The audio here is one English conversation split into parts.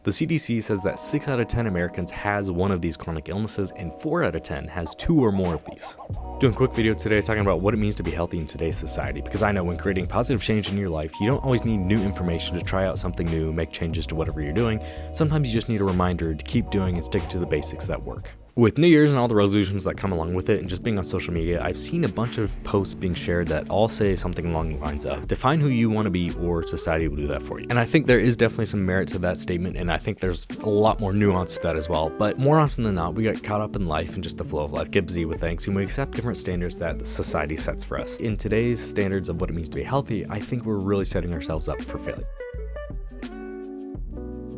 The CDC says that 6 out of 10 Americans has one of these chronic illnesses and 4 out of 10 has 2 or more of these. Doing a quick video today talking about what it means to be healthy in today's society, because I know when creating positive change in your life, you don't always need new information to try out something new, make changes to whatever you're doing. Sometimes you just need a reminder to keep doing and stick to the basics that work. With New Year's and all the resolutions that come along with it, and just being on social media, I've seen a bunch of posts being shared that all say something along the lines of, define who you want to be or society will do that for you. And I think there is definitely some merit to that statement, and I think there's a lot more nuance to that as well. But more often than not, we get caught up in life and just the flow of life, get busy with things, and we accept different standards that society sets for us. In today's standards of what it means to be healthy, I think we're really setting ourselves up for failure.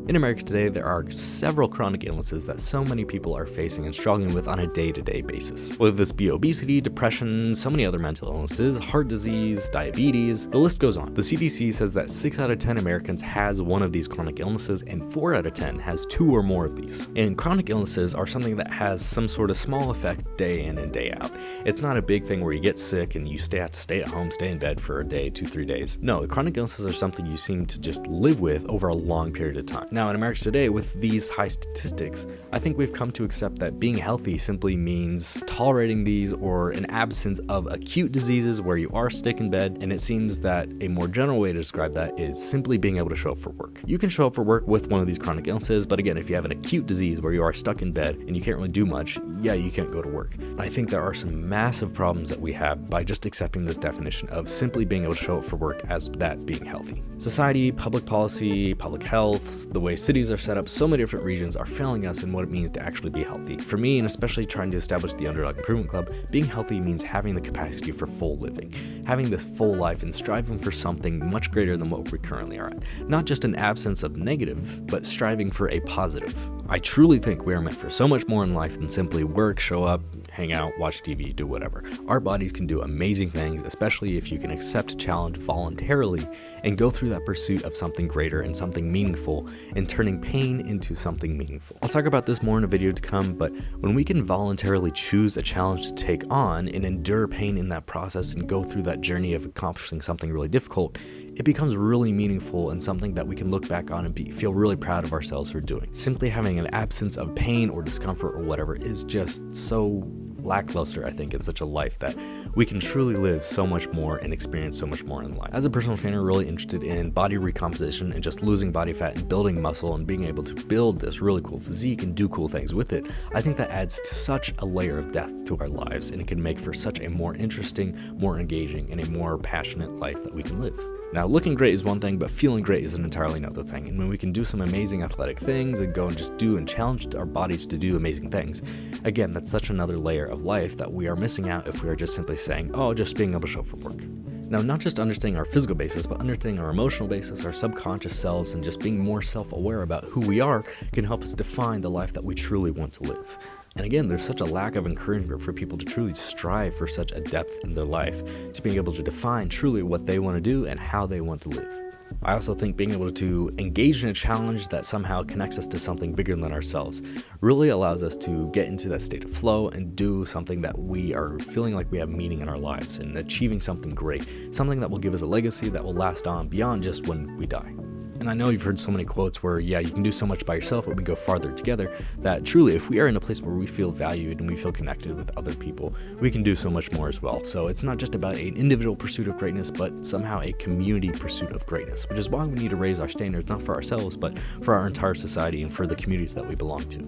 In America today, there are several chronic illnesses that so many people are facing and struggling with on a day-to-day basis. Whether this be obesity, depression, so many other mental illnesses, heart disease, diabetes, the list goes on. The CDC says that 6 out of 10 Americans has one of these chronic illnesses and 4 out of 10 has 2 or more of these. And chronic illnesses are something that has some sort of small effect day in and day out. It's not a big thing where you get sick and you have to stay at home, stay in bed for a day, 2-3 days. No, the chronic illnesses are something you seem to just live with over a long period of time. Now, in America today, with these high statistics, I think we've come to accept that being healthy simply means tolerating these or an absence of acute diseases where you are stuck in bed, and it seems that a more general way to describe that is simply being able to show up for work. You can show up for work with one of these chronic illnesses, but again, if you have an acute disease where you are stuck in bed and you can't really do much, yeah, you can't go to work. And I think there are some massive problems that we have by just accepting this definition of simply being able to show up for work as that being healthy. Society, public policy, public health, the way cities are set up, so many different regions are failing us in what it means to actually be healthy. For me, and especially trying to establish the Underdog Improvement Club, being healthy means having the capacity for full living, having this full life and striving for something much greater than what we currently are at. Not just an absence of negative, but striving for a positive. I truly think we are meant for so much more in life than simply work, show up, hang out, watch TV, do whatever. Our bodies can do amazing things, especially if you can accept a challenge voluntarily and go through that pursuit of something greater and something meaningful and turning pain into something meaningful. I'll talk about this more in a video to come, but when we can voluntarily choose a challenge to take on and endure pain in that process and go through that journey of accomplishing something really difficult, it becomes really meaningful and something that we can look back on and feel really proud of ourselves for doing. Simply having an absence of pain or discomfort or whatever is just so lackluster, I think, in such a life that we can truly live so much more and experience so much more in life. As a personal trainer, really interested in body recomposition and just losing body fat and building muscle and being able to build this really cool physique and do cool things with it, I think that adds such a layer of depth to our lives, and it can make for such a more interesting, more engaging, and a more passionate life that we can live. Now, looking great is one thing, but feeling great is an entirely another thing. And when we can do some amazing athletic things and go and just do and challenge our bodies to do amazing things, again, that's such another layer of life that we are missing out if we are just simply saying, oh, just being able to show up for work. Now, not just understanding our physical basis, but understanding our emotional basis, our subconscious selves, and just being more self-aware about who we are can help us define the life that we truly want to live. And again, there's such a lack of encouragement for people to truly strive for such a depth in their life, to being able to define truly what they want to do and how they want to live. I also think being able to engage in a challenge that somehow connects us to something bigger than ourselves really allows us to get into that state of flow and do something that we are feeling like we have meaning in our lives and achieving something great, something that will give us a legacy that will last on beyond just when we die. And I know you've heard so many quotes where, yeah, you can do so much by yourself, but we go farther together, that truly, if we are in a place where we feel valued and we feel connected with other people, we can do so much more as well. So it's not just about an individual pursuit of greatness, but somehow a community pursuit of greatness, which is why we need to raise our standards, not for ourselves, but for our entire society and for the communities that we belong to.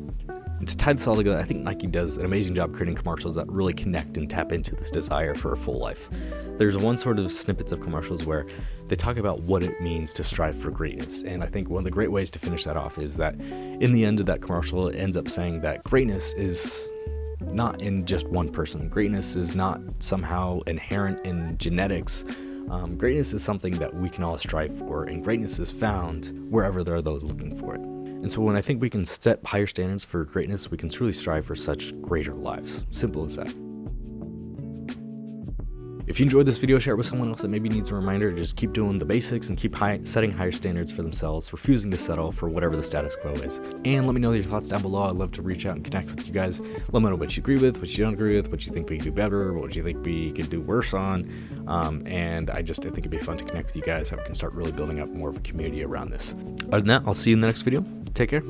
And to tie this all together, I think Nike does an amazing job creating commercials that really connect and tap into this desire for a full life. There's one sort of snippets of commercials where they talk about what it means to strive for greatness. And I think one of the great ways to finish that off is that in the end of that commercial, it ends up saying that greatness is not in just one person. Greatness is not somehow inherent in genetics. Greatness is something that we can all strive for, and greatness is found wherever there are those looking for it. And so when I think we can set higher standards for greatness, we can truly strive for such greater lives. Simple as that. If you enjoyed this video, share it with someone else that maybe needs a reminder to just keep doing the basics and keep setting higher standards for themselves, refusing to settle for whatever the status quo is. And let me know your thoughts down below. I'd love to reach out and connect with you guys. Let me know what you agree with, what you don't agree with, what you think we could do better, what you think we could do worse on. And I think it'd be fun to connect with you guys, so we can start really building up more of a community around this. Other than that, I'll see you in the next video. Take care.